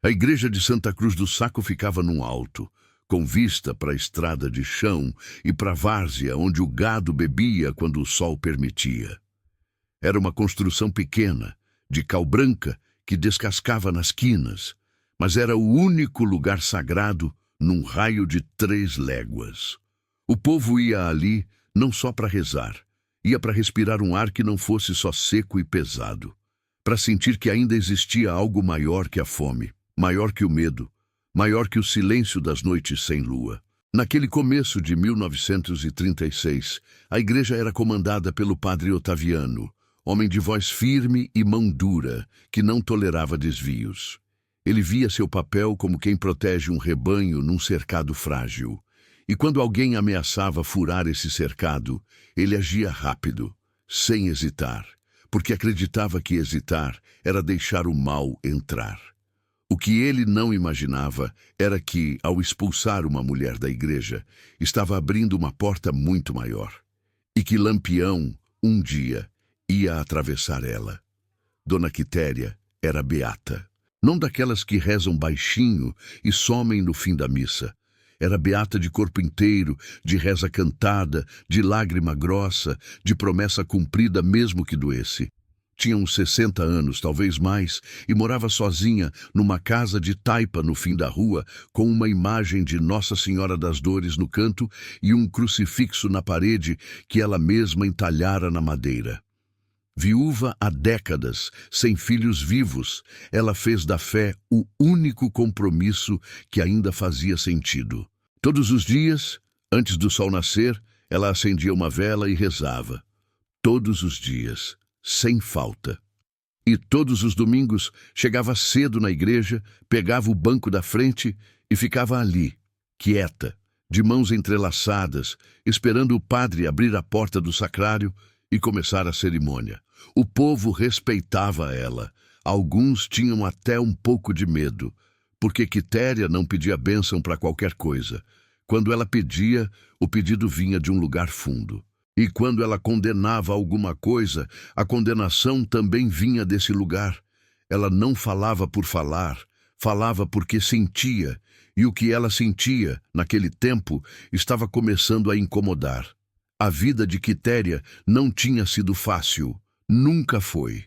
A igreja de Santa Cruz do Saco ficava num alto, com vista para a estrada de chão e para a várzea onde o gado bebia quando o sol permitia. Era uma construção pequena, de cal branca, que descascava nas quinas, mas era o único lugar sagrado num raio de 3 léguas. O povo ia ali não só para rezar, ia para respirar um ar que não fosse só seco e pesado, para sentir que ainda existia algo maior que a fome, maior que o medo, maior que o silêncio das noites sem lua. Naquele começo de 1936, a igreja era comandada pelo padre Otaviano, homem de voz firme e mão dura, que não tolerava desvios. Ele via seu papel como quem protege um rebanho num cercado frágil. E quando alguém ameaçava furar esse cercado, ele agia rápido, sem hesitar, porque acreditava que hesitar era deixar o mal entrar. O que ele não imaginava era que, ao expulsar uma mulher da igreja, estava abrindo uma porta muito maior, e que Lampião, um dia, ia atravessar ela. Dona Quitéria era beata, não daquelas que rezam baixinho e somem no fim da missa. Era beata de corpo inteiro, de reza cantada, de lágrima grossa, de promessa cumprida mesmo que doesse. Tinha uns 60 anos, talvez mais, e morava sozinha numa casa de taipa no fim da rua, com uma imagem de Nossa Senhora das Dores no canto e um crucifixo na parede que ela mesma entalhara na madeira. Viúva há décadas, sem filhos vivos, ela fez da fé o único compromisso que ainda fazia sentido. Todos os dias, antes do sol nascer, ela acendia uma vela e rezava. Todos os dias, sem falta. E todos os domingos chegava cedo na igreja, pegava o banco da frente e ficava ali, quieta, de mãos entrelaçadas, esperando o padre abrir a porta do sacrário e começar a cerimônia. O povo respeitava ela. Alguns tinham até um pouco de medo, porque Quitéria não pedia bênção para qualquer coisa. Quando ela pedia, o pedido vinha de um lugar fundo. E quando ela condenava alguma coisa, a condenação também vinha desse lugar. Ela não falava por falar, falava porque sentia, e o que ela sentia, naquele tempo, estava começando a incomodar. A vida de Quitéria não tinha sido fácil, nunca foi.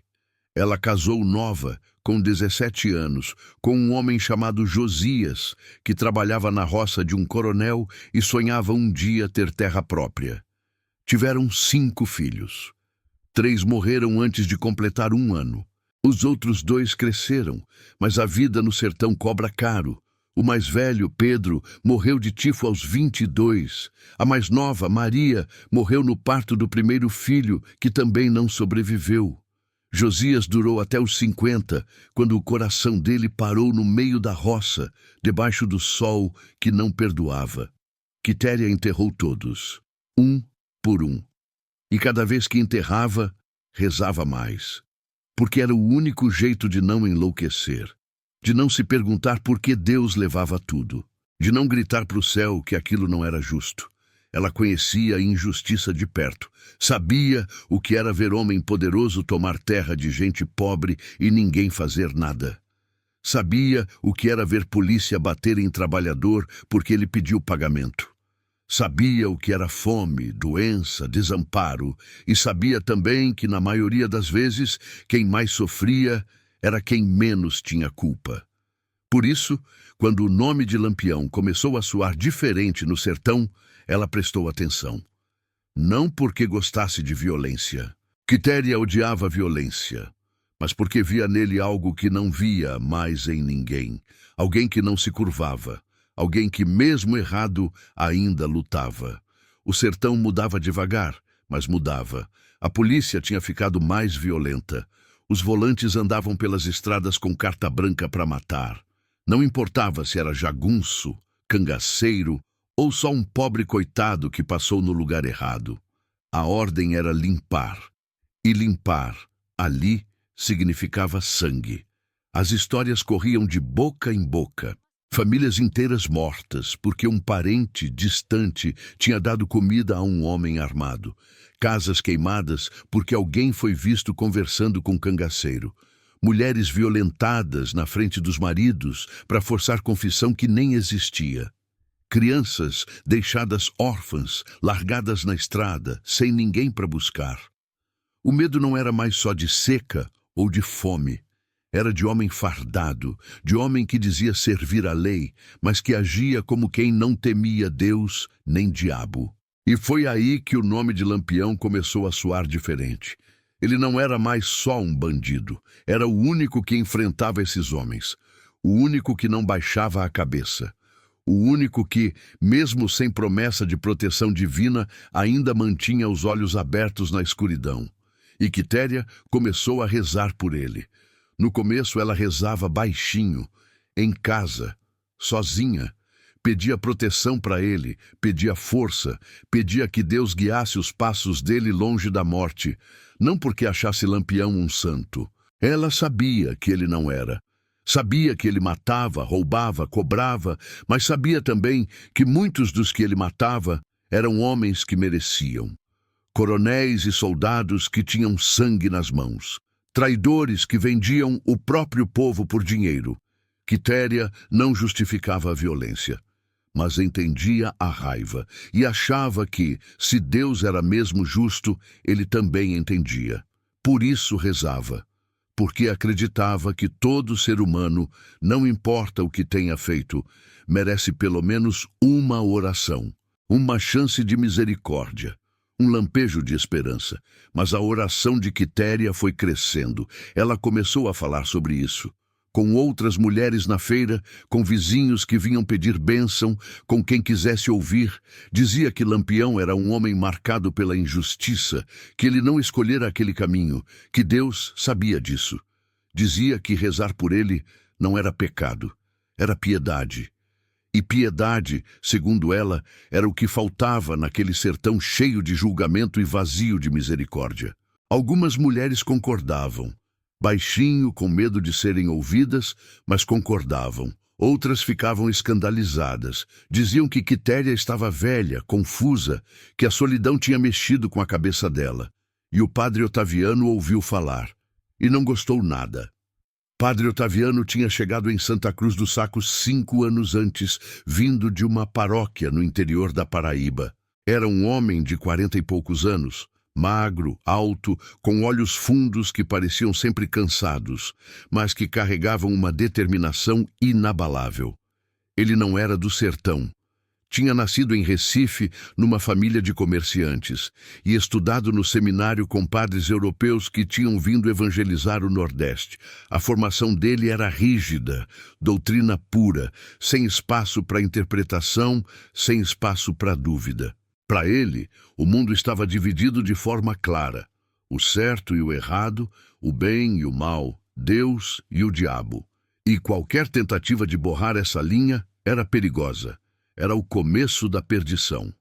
Ela casou nova, com 17 anos, com um homem chamado Josias, que trabalhava na roça de um coronel e sonhava um dia ter terra própria. Tiveram 5 filhos. 3 morreram antes de completar 1 ano. Os outros 2 cresceram, mas a vida no sertão cobra caro. O mais velho, Pedro, morreu de tifo aos 22. A mais nova, Maria, morreu no parto do primeiro filho, que também não sobreviveu. Josias durou até os 50, quando o coração dele parou no meio da roça, debaixo do sol que não perdoava. Quitéria enterrou todos, um por um. E cada vez que enterrava, rezava mais. Porque era o único jeito de não enlouquecer, de não se perguntar por que Deus levava tudo, de não gritar para o céu que aquilo não era justo. Ela conhecia a injustiça de perto, sabia o que era ver homem poderoso tomar terra de gente pobre e ninguém fazer nada. Sabia o que era ver polícia bater em trabalhador porque ele pediu pagamento. Sabia o que era fome, doença, desamparo, e sabia também que, na maioria das vezes, quem mais sofria era quem menos tinha culpa. Por isso, quando o nome de Lampião começou a soar diferente no sertão, ela prestou atenção. Não porque gostasse de violência. Quitéria odiava a violência, mas porque via nele algo que não via mais em ninguém. Alguém que não se curvava. Alguém que, mesmo errado, ainda lutava. O sertão mudava devagar, mas mudava. A polícia tinha ficado mais violenta. Os volantes andavam pelas estradas com carta branca para matar. Não importava se era jagunço, cangaceiro ou só um pobre coitado que passou no lugar errado. A ordem era limpar. E limpar, ali, significava sangue. As histórias corriam de boca em boca. Famílias inteiras mortas porque um parente distante tinha dado comida a um homem armado. Casas queimadas porque alguém foi visto conversando com um cangaceiro. mulheres violentadas na frente dos maridos para forçar confissão que nem existia, crianças deixadas órfãs, largadas na estrada, sem ninguém para buscar. O medo não era mais só de seca ou de fome. Era de homem fardado, de homem que dizia servir a lei, mas que agia como quem não temia Deus nem diabo. E foi aí que o nome de Lampião começou a soar diferente. Ele não era mais só um bandido, era o único que enfrentava esses homens, o único que não baixava a cabeça, o único que, mesmo sem promessa de proteção divina, ainda mantinha os olhos abertos na escuridão. E Quitéria começou a rezar por ele. No começo ela rezava baixinho, em casa, sozinha. Pedia proteção para ele, pedia força, pedia que Deus guiasse os passos dele longe da morte, não porque achasse Lampião um santo. Ela sabia que ele não era. Sabia que ele matava, roubava, cobrava, mas sabia também que muitos dos que ele matava eram homens que mereciam. Coronéis e soldados que tinham sangue nas mãos. Traidores que vendiam o próprio povo por dinheiro. Quitéria não justificava a violência, mas entendia a raiva e achava que, se Deus era mesmo justo, ele também entendia. Por isso rezava, porque acreditava que todo ser humano, não importa o que tenha feito, merece pelo menos uma oração, uma chance de misericórdia. Um lampejo de esperança, mas a oração de Quitéria foi crescendo. Ela começou a falar sobre isso. Com outras mulheres na feira, com vizinhos que vinham pedir bênção, com quem quisesse ouvir, dizia que Lampião era um homem marcado pela injustiça, que ele não escolhera aquele caminho, que Deus sabia disso. Dizia que rezar por ele não era pecado, era piedade. E piedade, segundo ela, era o que faltava naquele sertão cheio de julgamento e vazio de misericórdia. Algumas mulheres concordavam, baixinho, com medo de serem ouvidas, mas concordavam. Outras ficavam escandalizadas. Diziam que Quitéria estava velha, confusa, que a solidão tinha mexido com a cabeça dela. E o padre Otaviano ouviu falar, e não gostou nada. Padre Otaviano tinha chegado em Santa Cruz do Saco 5 anos antes, vindo de uma paróquia no interior da Paraíba. Era um homem de 40 e poucos anos, magro, alto, com olhos fundos que pareciam sempre cansados, mas que carregavam uma determinação inabalável. Ele não era do sertão. Tinha nascido em Recife, numa família de comerciantes, e estudado no seminário com padres europeus que tinham vindo evangelizar o Nordeste. A formação dele era rígida, doutrina pura, sem espaço para interpretação, sem espaço para dúvida. Para ele, o mundo estava dividido de forma clara: o certo e o errado, o bem e o mal, Deus e o diabo. E qualquer tentativa de borrar essa linha era perigosa. Era o começo da perdição.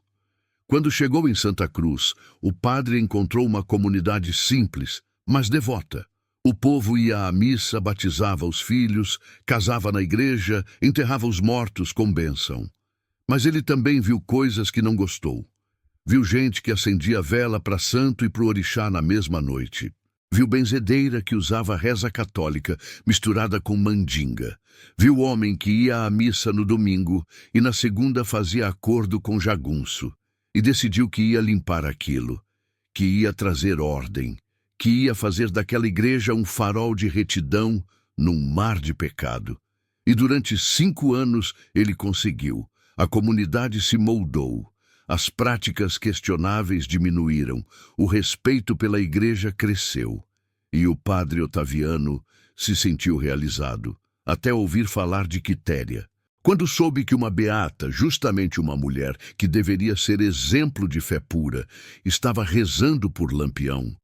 Quando chegou em Santa Cruz, o padre encontrou uma comunidade simples, mas devota. O povo ia à missa, batizava os filhos, casava na igreja, enterrava os mortos com bênção. Mas ele também viu coisas que não gostou. Viu gente que acendia vela para santo e para o orixá na mesma noite. Viu benzedeira que usava reza católica misturada com mandinga. Viu homem que ia à missa no domingo e na segunda fazia acordo com jagunço. E decidiu que ia limpar aquilo, que ia trazer ordem, que ia fazer daquela igreja um farol de retidão num mar de pecado. E durante 5 anos ele conseguiu. A comunidade se moldou. As práticas questionáveis diminuíram, o respeito pela igreja cresceu. E o padre Otaviano se sentiu realizado, até ouvir falar de Quitéria. Quando soube que uma beata, justamente uma mulher que deveria ser exemplo de fé pura, estava rezando por Lampião,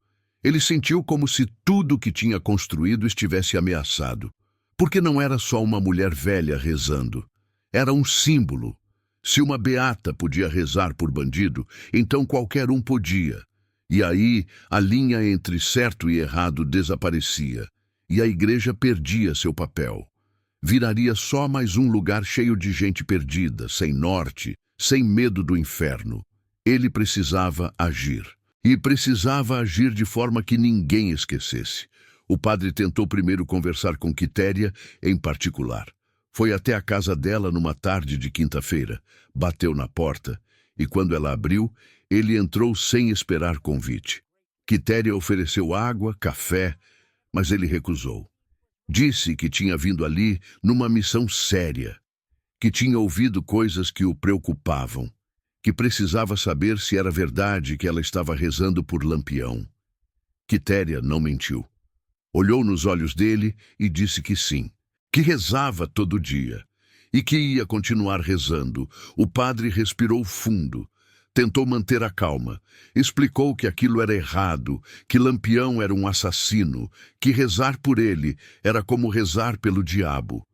ele sentiu como se tudo que tinha construído estivesse ameaçado. Porque não era só uma mulher velha rezando, era um símbolo. Se uma beata podia rezar por bandido, então qualquer um podia. E aí a linha entre certo e errado desaparecia, e a igreja perdia seu papel. Viraria só mais um lugar cheio de gente perdida, sem norte, sem medo do inferno. Ele precisava agir. E precisava agir de forma que ninguém esquecesse. O padre tentou primeiro conversar com Quitéria em particular. Foi até a casa dela numa tarde de quinta-feira, bateu na porta, e quando ela abriu, ele entrou sem esperar convite. Quitéria ofereceu água, café, mas ele recusou. Disse que tinha vindo ali numa missão séria, que tinha ouvido coisas que o preocupavam, que precisava saber se era verdade que ela estava rezando por Lampião. Quitéria não mentiu. Olhou nos olhos dele e disse que sim, que rezava todo dia e que ia continuar rezando. O padre respirou fundo, tentou manter a calma, explicou que aquilo era errado, que Lampião era um assassino, que rezar por ele era como rezar pelo diabo.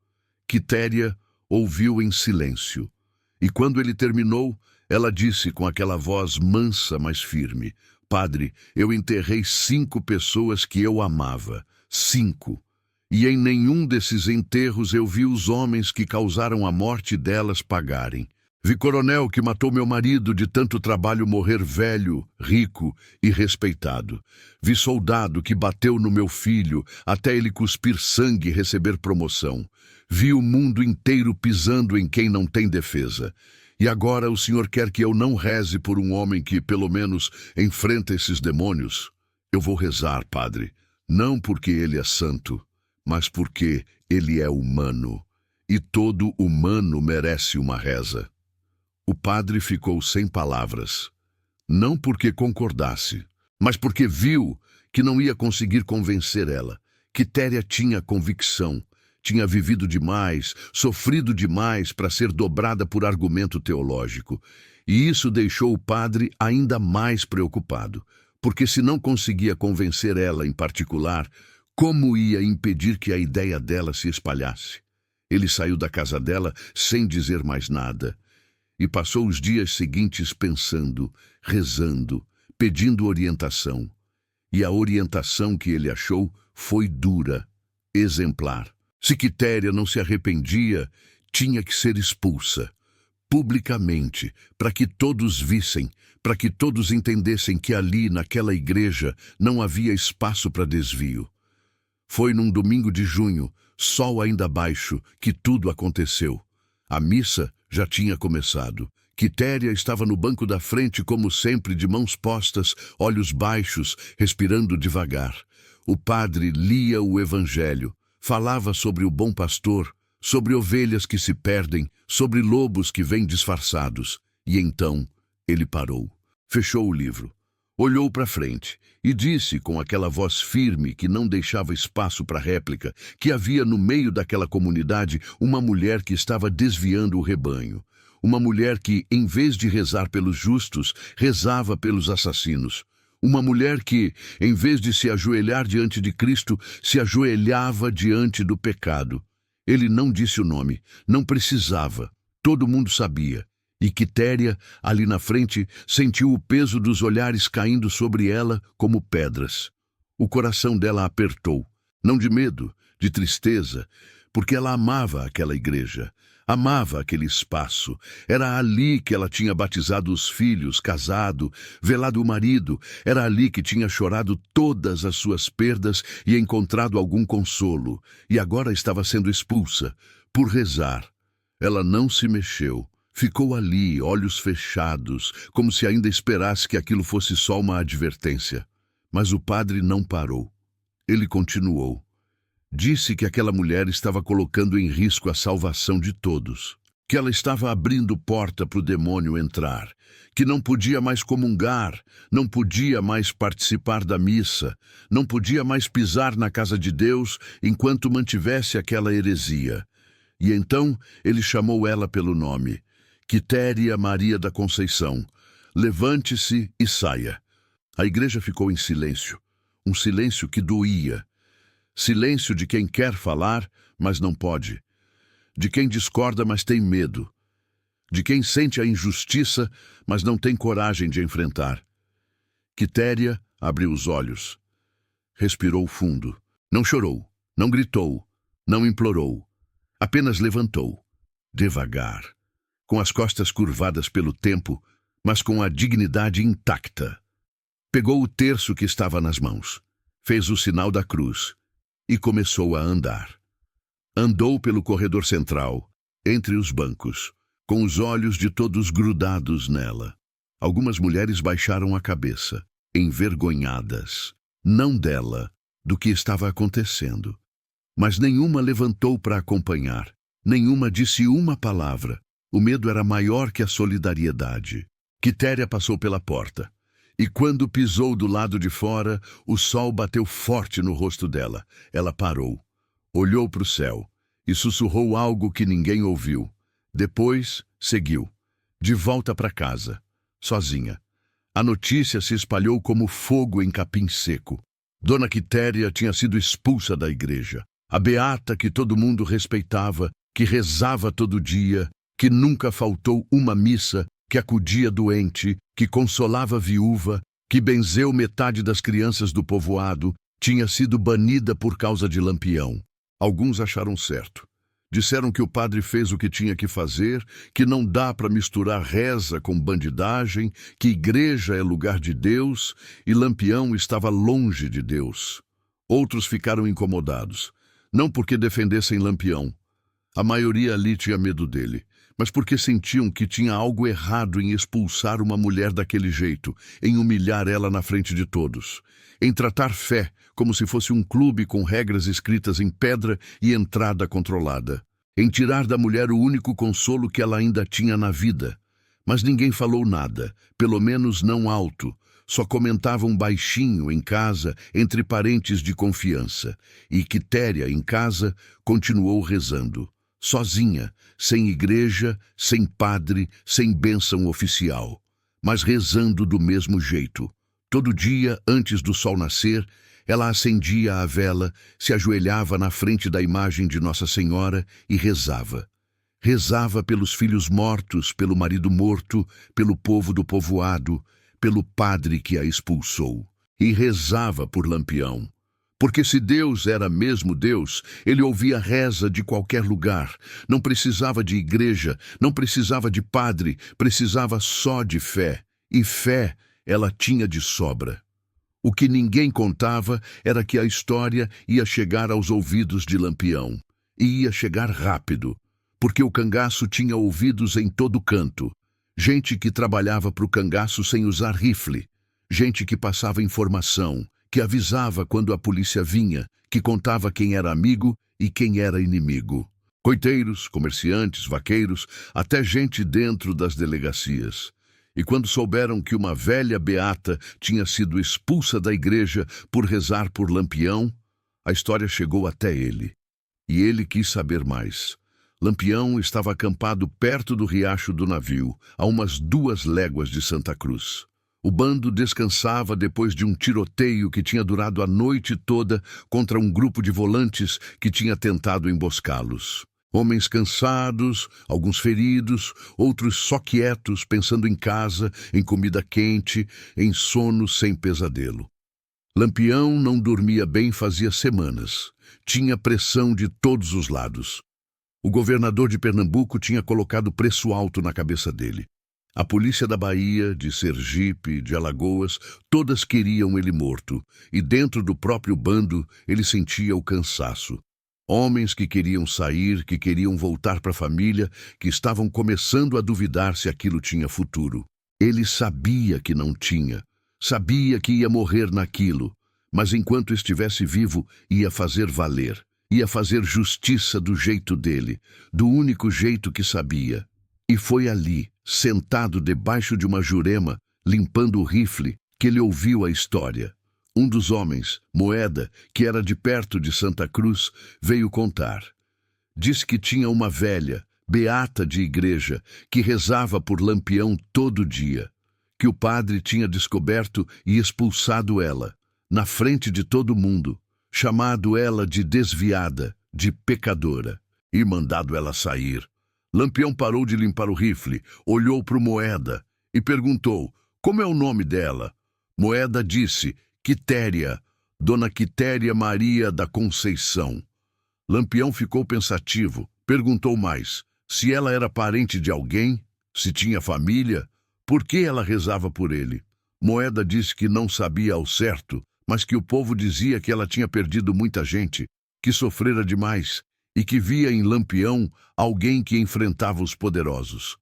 Quitéria ouviu em silêncio, e quando ele terminou, ela disse com aquela voz mansa, mas firme: Padre, eu enterrei 5 pessoas que eu amava. 5. E em nenhum desses enterros eu vi os homens que causaram a morte delas pagarem. Vi coronel que matou meu marido de tanto trabalho morrer velho, rico e respeitado. Vi soldado que bateu no meu filho até ele cuspir sangue e receber promoção. Vi o mundo inteiro pisando em quem não tem defesa. E agora o senhor quer que eu não reze por um homem que, pelo menos, enfrenta esses demônios? Eu vou rezar, padre, não porque ele é santo, mas porque ele é humano, e todo humano merece uma reza. O padre ficou sem palavras, não porque concordasse, mas porque viu que não ia conseguir convencer ela. Quitéria tinha convicção, tinha vivido demais, sofrido demais para ser dobrada por argumento teológico. E isso deixou o padre ainda mais preocupado, porque se não conseguia convencer ela em particular, como ia impedir que a ideia dela se espalhasse? Ele saiu da casa dela sem dizer mais nada, e passou os dias seguintes pensando, rezando, pedindo orientação. E a orientação que ele achou foi dura, exemplar. Se Quitéria não se arrependia, tinha que ser expulsa, publicamente, para que todos vissem, para que todos entendessem que ali, naquela igreja, não havia espaço para desvio. Foi num domingo de junho, sol ainda baixo, que tudo aconteceu. A missa já tinha começado. Quitéria estava no banco da frente, como sempre, de mãos postas, olhos baixos, respirando devagar. O padre lia o evangelho. Falava sobre o bom pastor, sobre ovelhas que se perdem, sobre lobos que vêm disfarçados. E então ele parou, fechou o livro, olhou para frente e disse com aquela voz firme que não deixava espaço para réplica que havia no meio daquela comunidade uma mulher que estava desviando o rebanho. Uma mulher que, em vez de rezar pelos justos, rezava pelos assassinos. Uma mulher que, em vez de se ajoelhar diante de Cristo, se ajoelhava diante do pecado. Ele não disse o nome, não precisava, todo mundo sabia. E Quitéria, ali na frente, sentiu o peso dos olhares caindo sobre ela como pedras. O coração dela apertou, não de medo, de tristeza, porque ela amava aquela igreja. Amava aquele espaço. Era ali que ela tinha batizado os filhos, casado, velado o marido. Era ali que tinha chorado todas as suas perdas e encontrado algum consolo. E agora estava sendo expulsa, por rezar. Ela não se mexeu. Ficou ali, olhos fechados, como se ainda esperasse que aquilo fosse só uma advertência. Mas o padre não parou. Ele continuou. Disse que aquela mulher estava colocando em risco a salvação de todos, que ela estava abrindo porta para o demônio entrar, que não podia mais comungar, não podia mais participar da missa, não podia mais pisar na casa de Deus enquanto mantivesse aquela heresia. E então ele chamou ela pelo nome: Quitéria Maria da Conceição, levante-se e saia. A igreja ficou em silêncio, um silêncio que doía. Silêncio de quem quer falar, mas não pode. De quem discorda, mas tem medo. De quem sente a injustiça, mas não tem coragem de enfrentar. Quitéria abriu os olhos. Respirou fundo. Não chorou, não gritou, não implorou. Apenas levantou, devagar, com as costas curvadas pelo tempo, mas com a dignidade intacta. Pegou o terço que estava nas mãos. Fez o sinal da cruz e começou a andar. Andou pelo corredor central, entre os bancos, com os olhos de todos grudados nela. Algumas mulheres baixaram a cabeça, envergonhadas, não dela, do que estava acontecendo. Mas nenhuma levantou para acompanhar, nenhuma disse uma palavra. O medo era maior que a solidariedade. Quitéria passou pela porta, e quando pisou do lado de fora, o sol bateu forte no rosto dela. Ela parou, olhou para o céu e sussurrou algo que ninguém ouviu. Depois, seguiu, de volta para casa, sozinha. A notícia se espalhou como fogo em capim seco. Dona Quitéria tinha sido expulsa da igreja. A beata que todo mundo respeitava, que rezava todo dia, que nunca faltou uma missa, que acudia doente, que consolava viúva, que benzeu metade das crianças do povoado, tinha sido banida por causa de Lampião. Alguns acharam certo. Disseram que o padre fez o que tinha que fazer, que não dá para misturar reza com bandidagem, que igreja é lugar de Deus e Lampião estava longe de Deus. Outros ficaram incomodados, não porque defendessem Lampião. A maioria ali tinha medo dele, mas porque sentiam que tinha algo errado em expulsar uma mulher daquele jeito, em humilhar ela na frente de todos, em tratar fé como se fosse um clube com regras escritas em pedra e entrada controlada, em tirar da mulher o único consolo que ela ainda tinha na vida. Mas ninguém falou nada, pelo menos não alto, só comentavam baixinho em casa, entre parentes de confiança, e Quitéria, em casa, continuou rezando. Sozinha, sem igreja, sem padre, sem bênção oficial, mas rezando do mesmo jeito. Todo dia, antes do sol nascer, ela acendia a vela, se ajoelhava na frente da imagem de Nossa Senhora e rezava. Rezava pelos filhos mortos, pelo marido morto, pelo povo do povoado, pelo padre que a expulsou. E rezava por Lampião. Porque se Deus era mesmo Deus, ele ouvia reza de qualquer lugar. Não precisava de igreja, não precisava de padre, precisava só de fé. E fé ela tinha de sobra. O que ninguém contava era que a história ia chegar aos ouvidos de Lampião. E ia chegar rápido, porque o cangaço tinha ouvidos em todo canto. Gente que trabalhava para o cangaço sem usar rifle. Gente que passava informação, que avisava quando a polícia vinha, que contava quem era amigo e quem era inimigo. Coiteiros, comerciantes, vaqueiros, até gente dentro das delegacias. E quando souberam que uma velha beata tinha sido expulsa da igreja por rezar por Lampião, a história chegou até ele. E ele quis saber mais. Lampião estava acampado perto do riacho do navio, a umas 2 léguas de Santa Cruz. O bando descansava depois de um tiroteio que tinha durado a noite toda contra um grupo de volantes que tinha tentado emboscá-los. Homens cansados, alguns feridos, outros só quietos, pensando em casa, em comida quente, em sono sem pesadelo. Lampião não dormia bem fazia semanas. Tinha pressão de todos os lados. O governador de Pernambuco tinha colocado preço alto na cabeça dele. A polícia da Bahia, de Sergipe, de Alagoas, todas queriam ele morto, e dentro do próprio bando ele sentia o cansaço. Homens que queriam sair, que queriam voltar para a família, que estavam começando a duvidar se aquilo tinha futuro. Ele sabia que não tinha, sabia que ia morrer naquilo, mas enquanto estivesse vivo ia fazer valer, ia fazer justiça do jeito dele, do único jeito que sabia. E foi ali, sentado debaixo de uma jurema, limpando o rifle, que ele ouviu a história. Um dos homens, Moeda, que era de perto de Santa Cruz, veio contar. Disse que tinha uma velha, beata de igreja, que rezava por Lampião todo dia, que o padre tinha descoberto e expulsado ela, na frente de todo mundo, chamado ela de desviada, de pecadora, e mandado ela sair. Lampião parou de limpar o rifle, olhou para o Moeda e perguntou, como é o nome dela? Moeda disse, Quitéria, Dona Quitéria Maria da Conceição. Lampião ficou pensativo, perguntou mais, se ela era parente de alguém, se tinha família, por que ela rezava por ele? Moeda disse que não sabia ao certo, mas que o povo dizia que ela tinha perdido muita gente, que sofrera demais e que via em Lampião alguém que enfrentava os poderosos.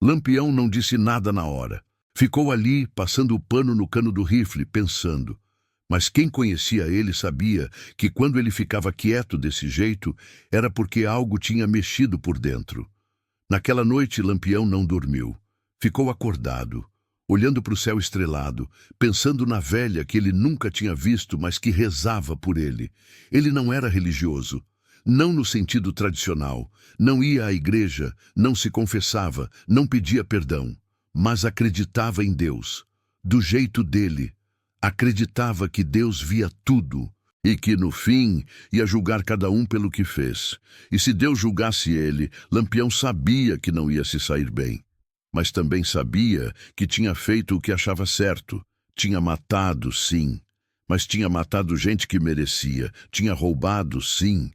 Lampião não disse nada na hora. Ficou ali, passando o pano no cano do rifle, pensando. Mas quem conhecia ele sabia que quando ele ficava quieto desse jeito, era porque algo tinha mexido por dentro. Naquela noite, Lampião não dormiu. Ficou acordado, olhando para o céu estrelado, pensando na velha que ele nunca tinha visto, mas que rezava por ele. Ele não era religioso, não no sentido tradicional, não ia à igreja, não se confessava, não pedia perdão, mas acreditava em Deus, do jeito dele. Acreditava que Deus via tudo e que, no fim, ia julgar cada um pelo que fez. E se Deus julgasse ele, Lampião sabia que não ia se sair bem. Mas também sabia que tinha feito o que achava certo. Tinha matado, sim, mas tinha matado gente que merecia. Tinha roubado, sim,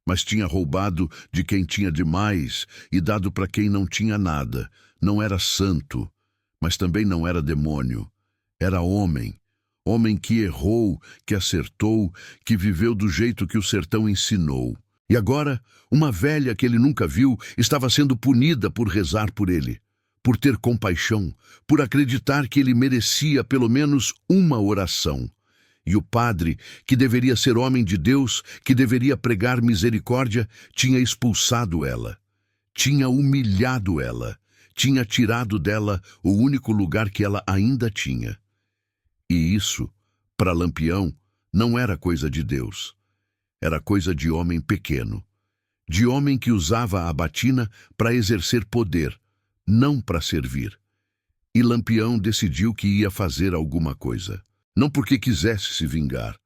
mas tinha roubado de quem tinha demais e dado para quem não tinha nada. Não era santo, mas também não era demônio. Era homem. Homem que errou, que acertou, que viveu do jeito que o sertão ensinou. E agora, uma velha que ele nunca viu estava sendo punida por rezar por ele, por ter compaixão, por acreditar que ele merecia pelo menos uma oração. E o padre, que deveria ser homem de Deus, que deveria pregar misericórdia, tinha expulsado ela, tinha humilhado ela, tinha tirado dela o único lugar que ela ainda tinha. E isso, para Lampião, não era coisa de Deus. Era coisa de homem pequeno. De homem que usava a batina para exercer poder, não para servir. E Lampião decidiu que ia fazer alguma coisa. Não porque quisesse se vingar,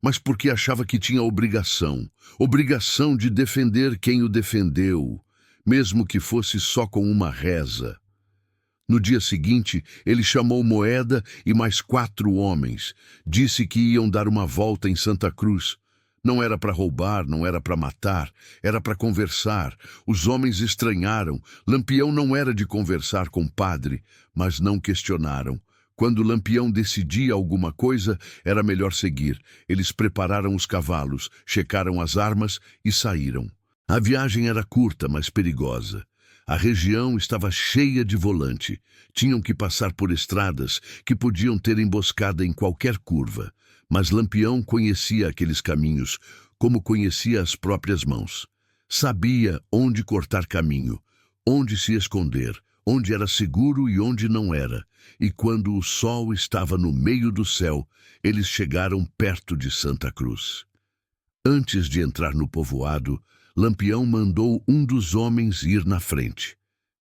mas porque achava que tinha obrigação. Obrigação de defender quem o defendeu, mesmo que fosse só com uma reza. No dia seguinte, ele chamou Moeda e mais 4 homens. Disse que iam dar uma volta em Santa Cruz. Não era para roubar, não era para matar, era para conversar. Os homens estranharam. Lampião não era de conversar com padre, mas não questionaram. Quando Lampião decidia alguma coisa, era melhor seguir. Eles prepararam os cavalos, checaram as armas e saíram. A viagem era curta, mas perigosa. A região estava cheia de volante. Tinham que passar por estradas que podiam ter emboscada em qualquer curva. Mas Lampião conhecia aqueles caminhos como conhecia as próprias mãos. Sabia onde cortar caminho, onde se esconder, onde era seguro e onde não era. E quando o sol estava no meio do céu, eles chegaram perto de Santa Cruz. Antes de entrar no povoado, Lampião mandou um dos homens ir na frente,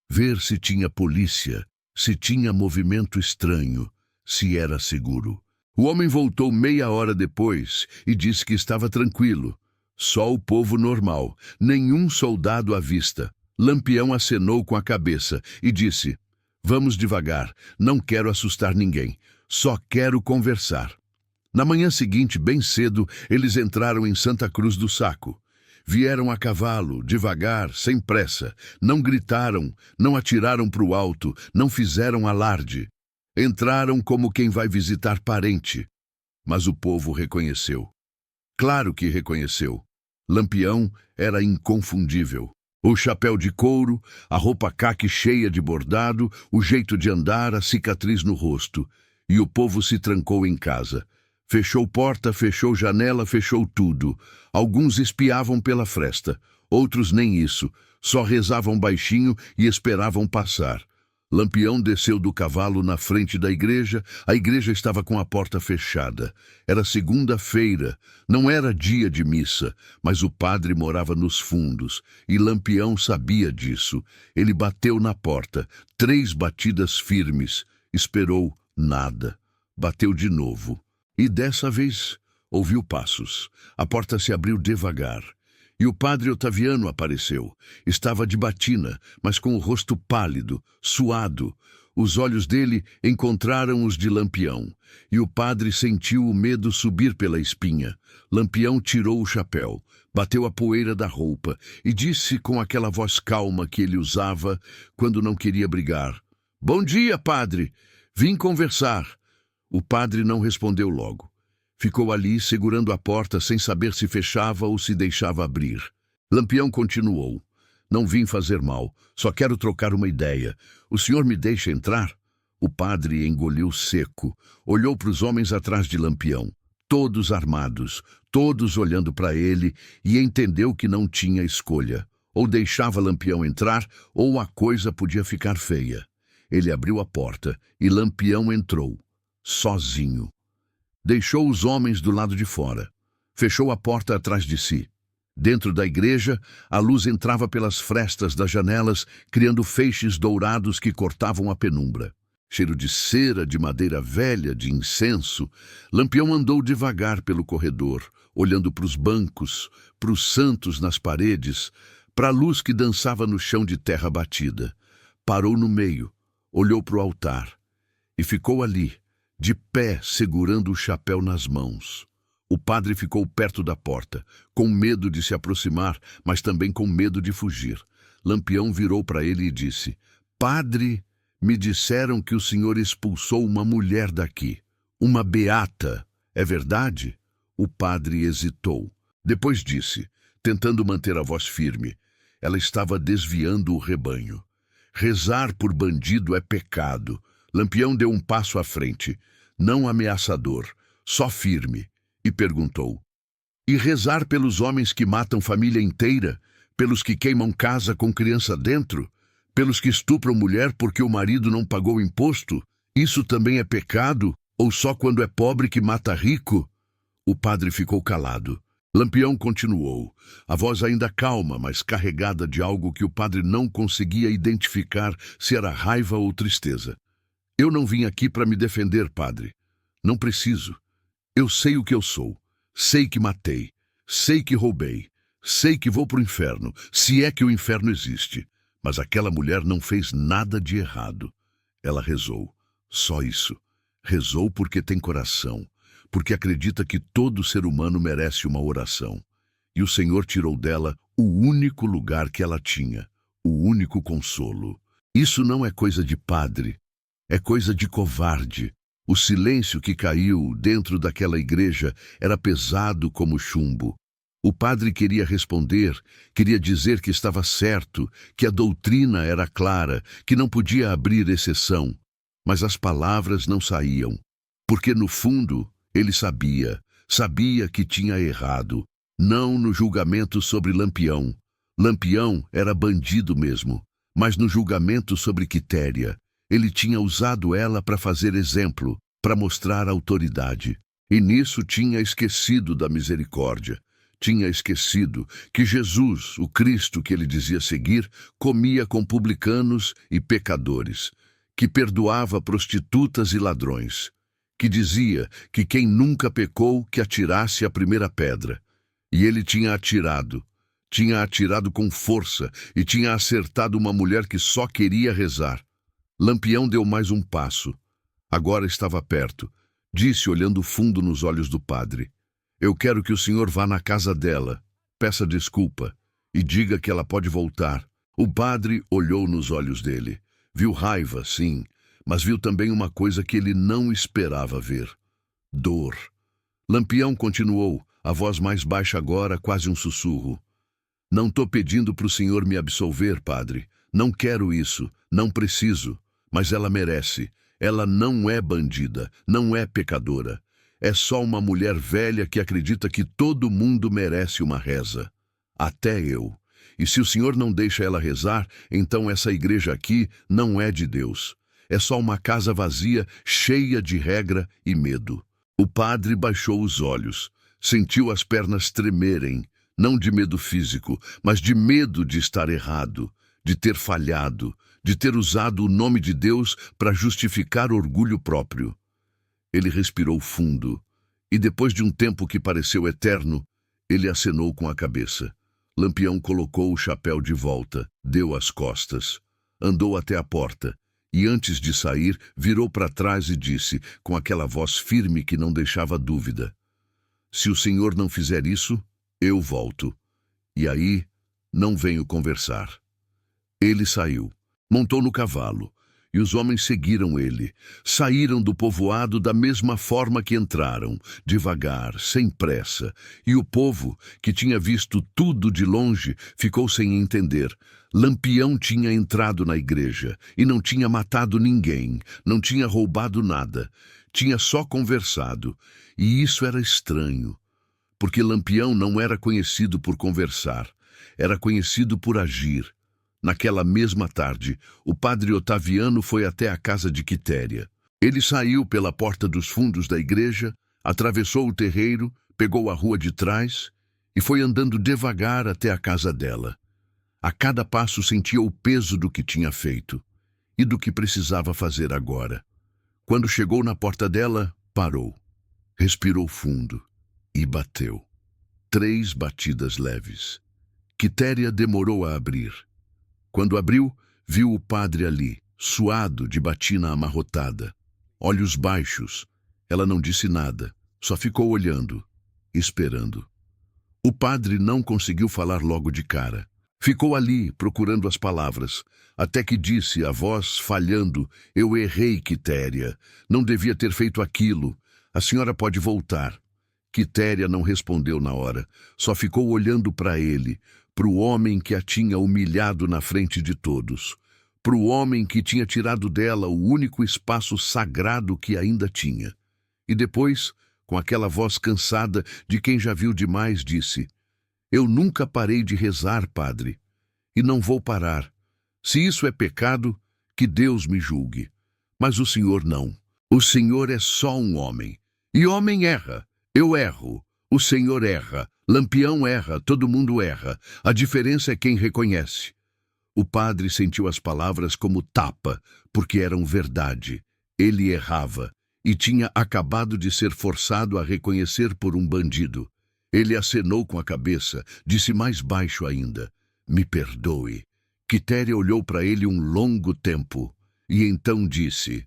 ver se tinha polícia, se tinha movimento estranho, se era seguro. O homem voltou meia hora depois e disse que estava tranquilo. Só o povo normal, nenhum soldado à vista. Lampião acenou com a cabeça e disse: "Vamos devagar, não quero assustar ninguém, só quero conversar." Na manhã seguinte, bem cedo, eles entraram em Santa Cruz do Saco. Vieram a cavalo, devagar, sem pressa. Não gritaram, não atiraram para o alto, não fizeram alarde. Entraram como quem vai visitar parente. Mas o povo reconheceu. Claro que reconheceu. Lampião era inconfundível. O chapéu de couro, a roupa caque cheia de bordado, o jeito de andar, a cicatriz no rosto. E o povo se trancou em casa. Fechou porta, fechou janela, fechou tudo. Alguns espiavam pela fresta, outros nem isso, só rezavam baixinho e esperavam passar. Lampião desceu do cavalo na frente da igreja. A igreja estava com a porta fechada. Era segunda-feira, não era dia de missa, mas o padre morava nos fundos, e Lampião sabia disso. Ele bateu na porta, 3 batidas firmes. Esperou nada. Bateu de novo. E dessa vez ouviu passos. A porta se abriu devagar. E o padre Otaviano apareceu. Estava de batina, mas com o rosto pálido, suado. Os olhos dele encontraram os de Lampião. E o padre sentiu o medo subir pela espinha. Lampião tirou o chapéu, bateu a poeira da roupa e disse com aquela voz calma que ele usava quando não queria brigar: "Bom dia, padre. Vim conversar." O padre não respondeu logo. Ficou ali, segurando a porta, sem saber se fechava ou se deixava abrir. Lampião continuou. Não vim fazer mal, só quero trocar uma ideia. O senhor me deixa entrar? O padre engoliu seco, olhou para os homens atrás de Lampião, todos armados, todos olhando para ele, e entendeu que não tinha escolha. Ou deixava Lampião entrar, ou a coisa podia ficar feia. Ele abriu a porta, e Lampião entrou, sozinho. Deixou os homens do lado de fora. Fechou a porta atrás de si. Dentro da igreja, a luz entrava pelas frestas das janelas, criando feixes dourados que cortavam a penumbra. Cheiro de cera, de madeira velha, de incenso. Lampião andou devagar pelo corredor, olhando para os bancos, para os santos nas paredes, para a luz que dançava no chão de terra batida. Parou no meio, olhou para o altar e ficou ali, de pé, segurando o chapéu nas mãos. O padre ficou perto da porta, com medo de se aproximar, mas também com medo de fugir. Lampião virou para ele e disse: "Padre, me disseram que o senhor expulsou uma mulher daqui, uma beata. É verdade?" O padre hesitou. Depois disse, tentando manter a voz firme: "Ela estava desviando o rebanho. Rezar por bandido é pecado." Lampião deu um passo à frente, não ameaçador, só firme, e perguntou: "E rezar pelos homens que matam família inteira? Pelos que queimam casa com criança dentro? Pelos que estupram mulher porque o marido não pagou imposto? Isso também é pecado? Ou só quando é pobre que mata rico?" O padre ficou calado. Lampião continuou, a voz ainda calma, mas carregada de algo que o padre não conseguia identificar se era raiva ou tristeza. "Eu não vim aqui para me defender, padre. Não preciso. Eu sei o que eu sou. Sei que matei. Sei que roubei. Sei que vou para o inferno, se é que o inferno existe. Mas aquela mulher não fez nada de errado. Ela rezou. Só isso. Rezou porque tem coração, porque acredita que todo ser humano merece uma oração. E o Senhor tirou dela o único lugar que ela tinha, o único consolo. Isso não é coisa de padre. É coisa de covarde." O silêncio que caiu dentro daquela igreja era pesado como chumbo. O padre queria responder, queria dizer que estava certo, que a doutrina era clara, que não podia abrir exceção. Mas as palavras não saíam, porque no fundo ele sabia que tinha errado. Não no julgamento sobre Lampião. Lampião era bandido mesmo, mas no julgamento sobre Quitéria. Ele tinha usado ela para fazer exemplo, para mostrar autoridade. E nisso tinha esquecido da misericórdia. Tinha esquecido que Jesus, o Cristo que ele dizia seguir, comia com publicanos e pecadores, que perdoava prostitutas e ladrões, que dizia que quem nunca pecou que atirasse a primeira pedra. E ele tinha atirado com força e tinha acertado uma mulher que só queria rezar. Lampião deu mais um passo. Agora estava perto. Disse, olhando fundo nos olhos do padre: "Eu quero que o senhor vá na casa dela, peça desculpa e diga que ela pode voltar." O padre olhou nos olhos dele. Viu raiva, sim, mas viu também uma coisa que ele não esperava ver: dor. Lampião continuou, a voz mais baixa agora, quase um sussurro: "Não estou pedindo para o senhor me absolver, padre. Não quero isso, não preciso. Mas ela merece. Ela não é bandida, não é pecadora. É só uma mulher velha que acredita que todo mundo merece uma reza. Até eu. E se o senhor não deixa ela rezar, então essa igreja aqui não é de Deus. É só uma casa vazia, cheia de regra e medo." O padre baixou os olhos. Sentiu as pernas tremerem, não de medo físico, mas de medo de estar errado, de ter falhado, de ter usado o nome de Deus para justificar orgulho próprio. Ele respirou fundo, e depois de um tempo que pareceu eterno, ele acenou com a cabeça. Lampião colocou o chapéu de volta, deu as costas, andou até a porta, e antes de sair, virou para trás e disse, com aquela voz firme que não deixava dúvida: "Se o senhor não fizer isso, eu volto. E aí, não venho conversar." Ele saiu. Montou no cavalo, E os homens seguiram ele. Saíram do povoado da mesma forma que entraram, devagar, sem pressa. E o povo, que tinha visto tudo de longe, ficou sem entender. Lampião tinha entrado na igreja e não tinha matado ninguém, não tinha roubado nada. Tinha só conversado. E isso era estranho, porque Lampião não era conhecido por conversar, era conhecido por agir. Naquela mesma tarde, o padre Otaviano foi até a casa de Quitéria. Ele saiu pela porta dos fundos da igreja, atravessou o terreiro, pegou a rua de trás e foi andando devagar até a casa dela. A cada passo sentia o peso do que tinha feito e do que precisava fazer agora. Quando chegou na porta dela, parou, respirou fundo e bateu. 3 batidas leves. Quitéria demorou a abrir. Quando abriu, viu o padre ali, suado, de batina amarrotada. Olhos baixos. Ela não disse nada, só ficou olhando, esperando. O padre não conseguiu falar logo de cara. Ficou ali, procurando as palavras, até que disse, a voz falhando: "Eu errei, Quitéria. Não devia ter feito aquilo. A senhora pode voltar." Quitéria não respondeu na hora, só ficou olhando para ele, para o homem que a tinha humilhado na frente de todos, para o homem que tinha tirado dela o único espaço sagrado que ainda tinha. E depois, com aquela voz cansada de quem já viu demais, disse: "Eu nunca parei de rezar, padre, e não vou parar. Se isso é pecado, que Deus me julgue. Mas o senhor não. O senhor é só um homem. E homem erra. Eu erro. O senhor erra. Lampião erra. Todo mundo erra. A diferença é quem reconhece." O padre sentiu as palavras como tapa, porque eram verdade. Ele errava e tinha acabado de ser forçado a reconhecer por um bandido. Ele acenou com a cabeça, disse mais baixo ainda: "Me perdoe." Quitéria olhou para ele um longo tempo e então disse: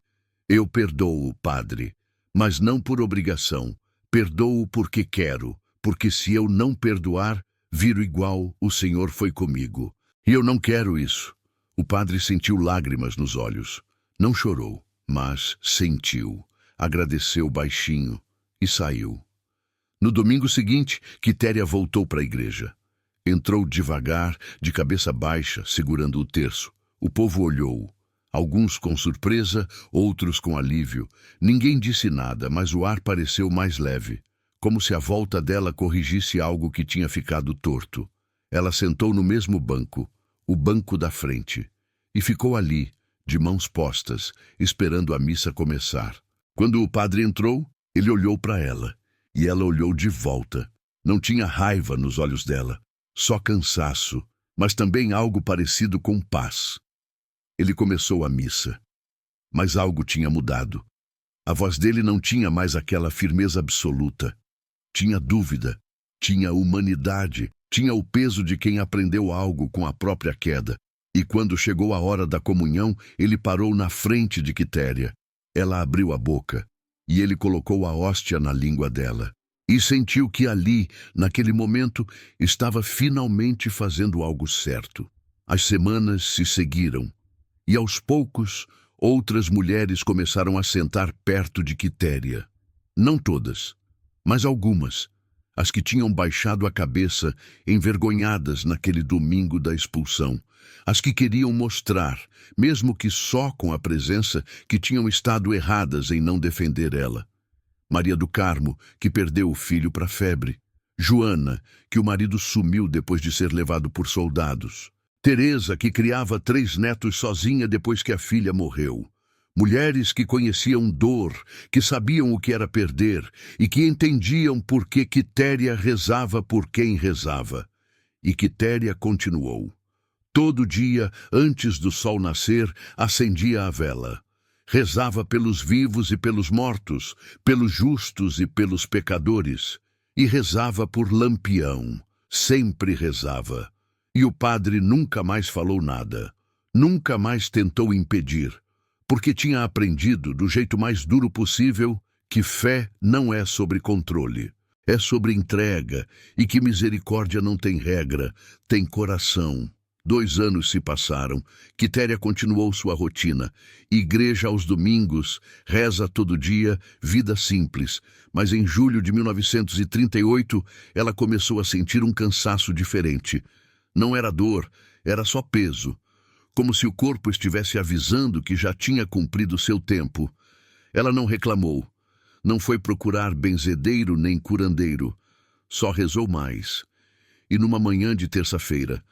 "Eu perdoo, padre, mas não por obrigação. Perdoo porque quero, porque se eu não perdoar, viro igual o Senhor foi comigo. E eu não quero isso." O padre sentiu lágrimas nos olhos. Não chorou, mas sentiu. Agradeceu baixinho e saiu. No domingo seguinte, Quitéria voltou para a igreja. Entrou devagar, de cabeça baixa, segurando o terço. O povo olhou. Alguns com surpresa, outros com alívio. Ninguém disse nada, mas o ar pareceu mais leve, como se a volta dela corrigisse algo que tinha ficado torto. Ela sentou no mesmo banco, o banco da frente, e ficou ali, de mãos postas, esperando a missa começar. Quando o padre entrou, ele olhou para ela, e ela olhou de volta. Não tinha raiva nos olhos dela, só cansaço, mas também algo parecido com paz. Ele começou a missa, mas algo tinha mudado. A voz dele não tinha mais aquela firmeza absoluta. Tinha dúvida, tinha humanidade, tinha o peso de quem aprendeu algo com a própria queda. E quando chegou a hora da comunhão, ele parou na frente de Quitéria. Ela abriu a boca, e ele colocou a hóstia na língua dela. E sentiu que ali, naquele momento, estava finalmente fazendo algo certo. As semanas se seguiram, e aos poucos, outras mulheres começaram a sentar perto de Quitéria. Não todas, mas algumas, as que tinham baixado a cabeça, envergonhadas naquele domingo da expulsão, as que queriam mostrar, mesmo que só com a presença, que tinham estado erradas em não defender ela. Maria do Carmo, que perdeu o filho para a febre. Joana, que o marido sumiu depois de ser levado por soldados. Teresa, que criava 3 netos sozinha depois que a filha morreu. Mulheres que conheciam dor, que sabiam o que era perder e que entendiam por que Quitéria rezava por quem rezava. E Quitéria continuou. Todo dia, antes do sol nascer, acendia a vela. Rezava pelos vivos e pelos mortos, pelos justos e pelos pecadores. E rezava por Lampião. Sempre rezava. E o padre nunca mais falou nada. Nunca mais tentou impedir. Porque tinha aprendido, do jeito mais duro possível, que fé não é sobre controle. É sobre entrega, e que misericórdia não tem regra, tem coração. 2 anos se passaram. Quitéria continuou sua rotina. Igreja aos domingos, reza todo dia, vida simples. Mas em julho de 1938, ela começou a sentir um cansaço diferente. Não era dor, era só peso. Como se o corpo estivesse avisando que já tinha cumprido seu tempo. Ela não reclamou. Não foi procurar benzedeiro nem curandeiro. Só rezou mais. E numa manhã de terça-feira,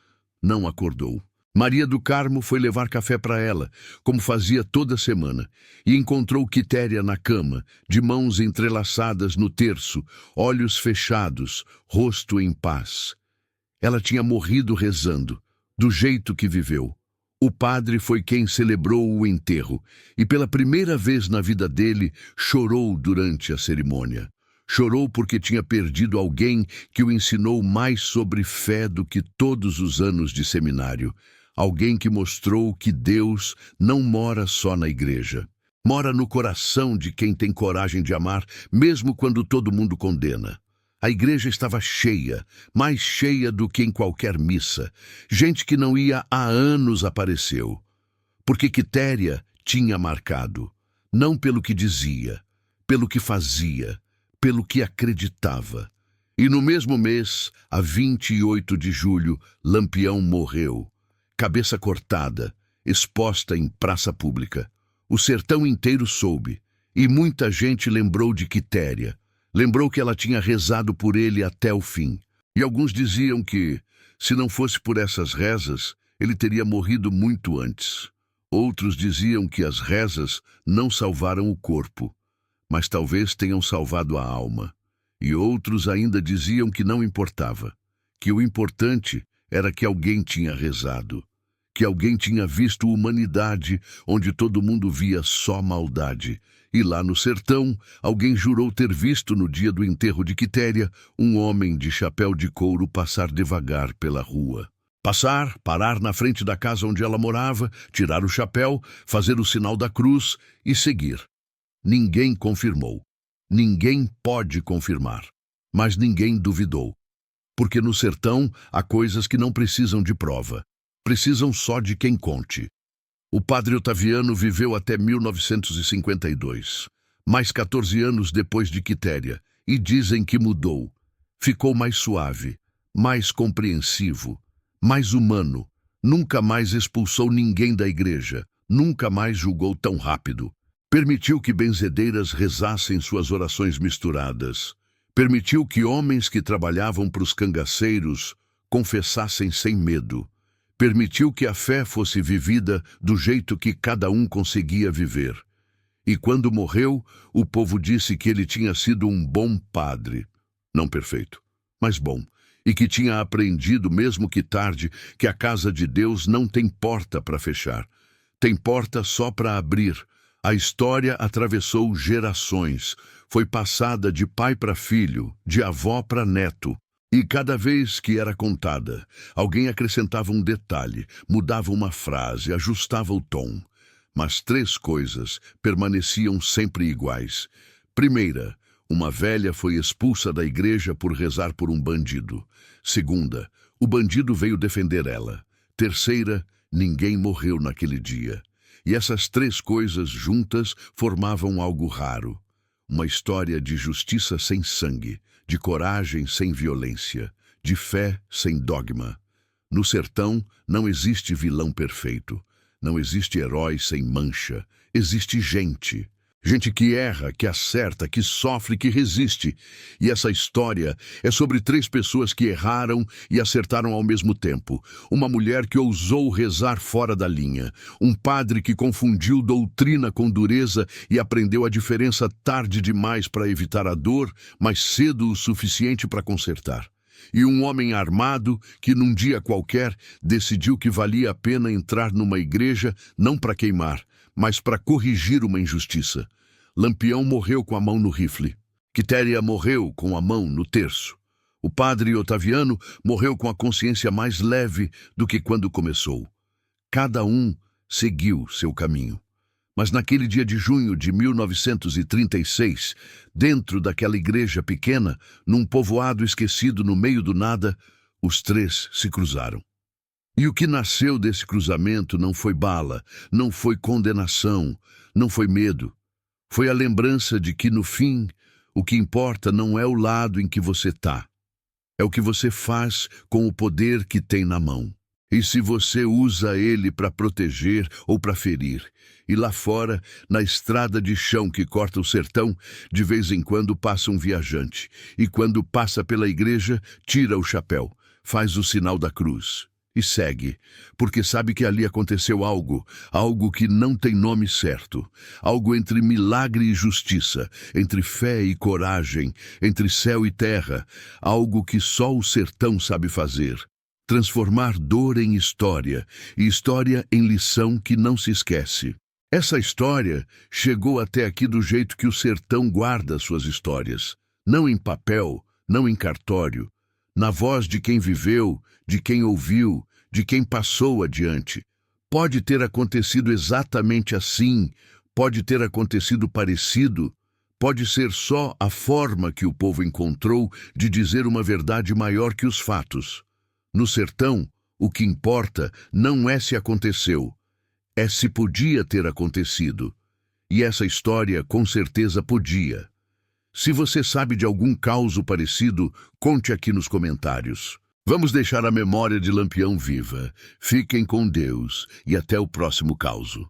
não acordou. Maria do Carmo foi levar café para ela, como fazia toda semana, e encontrou Quitéria na cama, de mãos entrelaçadas no terço, olhos fechados, rosto em paz. Ela tinha morrido rezando, do jeito que viveu. O padre foi quem celebrou o enterro, e pela primeira vez na vida dele, chorou durante a cerimônia. Chorou porque tinha perdido alguém que o ensinou mais sobre fé do que todos os anos de seminário. Alguém que mostrou que Deus não mora só na igreja. Mora no coração de quem tem coragem de amar, mesmo quando todo mundo condena. A igreja estava cheia, mais cheia do que em qualquer missa. Gente que não ia há anos apareceu. Porque Quitéria tinha marcado, não pelo que dizia, pelo que fazia, pelo que acreditava. E no mesmo mês, a 28 de julho, Lampião morreu. Cabeça cortada, exposta em praça pública. O sertão inteiro soube, e muita gente lembrou de Quitéria. Lembrou que ela tinha rezado por ele até o fim. E alguns diziam que, se não fosse por essas rezas, ele teria morrido muito antes. Outros diziam que as rezas não salvaram o corpo, mas talvez tenham salvado a alma. E outros ainda diziam que não importava, que o importante era que alguém tinha rezado, que alguém tinha visto humanidade onde todo mundo via só maldade. E lá no sertão, alguém jurou ter visto no dia do enterro de Quitéria um homem de chapéu de couro passar devagar pela rua. Passar, parar na frente da casa onde ela morava, tirar o chapéu, fazer o sinal da cruz e seguir. Ninguém confirmou. Ninguém pode confirmar. Mas ninguém duvidou. Porque no sertão há coisas que não precisam de prova. Precisam só de quem conte. O padre Otaviano viveu até 1952, mais 14 anos depois de Quitéria, e dizem que mudou. Ficou mais suave, mais compreensivo, mais humano. Nunca mais expulsou ninguém da igreja, nunca mais julgou tão rápido. Permitiu que benzedeiras rezassem suas orações misturadas. Permitiu que homens que trabalhavam para os cangaceiros confessassem sem medo. Permitiu que a fé fosse vivida do jeito que cada um conseguia viver. E quando morreu, o povo disse que ele tinha sido um bom padre. Não perfeito, mas bom. E que tinha aprendido, mesmo que tarde, que a casa de Deus não tem porta para fechar. Tem porta só para abrir. A história atravessou gerações. Foi passada de pai para filho, de avó para neto. E cada vez que era contada, alguém acrescentava um detalhe, mudava uma frase, ajustava o tom. Mas 3 coisas permaneciam sempre iguais. Primeira, uma velha foi expulsa da igreja por rezar por um bandido. Segunda, o bandido veio defender ela. Terceira, ninguém morreu naquele dia. E essas 3 coisas juntas formavam algo raro. Uma história de justiça sem sangue, de coragem sem violência, de fé sem dogma. No sertão não existe vilão perfeito, não existe herói sem mancha, existe gente. Gente que erra, que acerta, que sofre, que resiste. E essa história é sobre 3 pessoas que erraram e acertaram ao mesmo tempo. Uma mulher que ousou rezar fora da linha. Um padre que confundiu doutrina com dureza e aprendeu a diferença tarde demais para evitar a dor, mas cedo o suficiente para consertar. E um homem armado que, num dia qualquer, decidiu que valia a pena entrar numa igreja não para queimar, mas para corrigir uma injustiça. Lampião morreu com a mão no rifle. Quitéria morreu com a mão no terço. O padre Otaviano morreu com a consciência mais leve do que quando começou. Cada um seguiu seu caminho. Mas naquele dia de junho de 1936, dentro daquela igreja pequena, num povoado esquecido no meio do nada, os 3 se cruzaram. E o que nasceu desse cruzamento não foi bala, não foi condenação, não foi medo. Foi a lembrança de que, no fim, o que importa não é o lado em que você está. É o que você faz com o poder que tem na mão. E se você usa ele para proteger ou para ferir. E lá fora, na estrada de chão que corta o sertão, de vez em quando passa um viajante. E quando passa pela igreja, tira o chapéu, faz o sinal da cruz. E segue, porque sabe que ali aconteceu algo, algo que não tem nome certo, algo entre milagre e justiça, entre fé e coragem, entre céu e terra, algo que só o sertão sabe fazer. Transformar dor em história, e história em lição que não se esquece. Essa história chegou até aqui do jeito que o sertão guarda suas histórias, não em papel, não em cartório, na voz de quem viveu, de quem ouviu, de quem passou adiante. Pode ter acontecido exatamente assim, pode ter acontecido parecido, pode ser só a forma que o povo encontrou de dizer uma verdade maior que os fatos. No sertão, o que importa não é se aconteceu, é se podia ter acontecido. E essa história com certeza podia. Se você sabe de algum caso parecido, conte aqui nos comentários. Vamos deixar a memória de Lampião viva. Fiquem com Deus e até o próximo caso.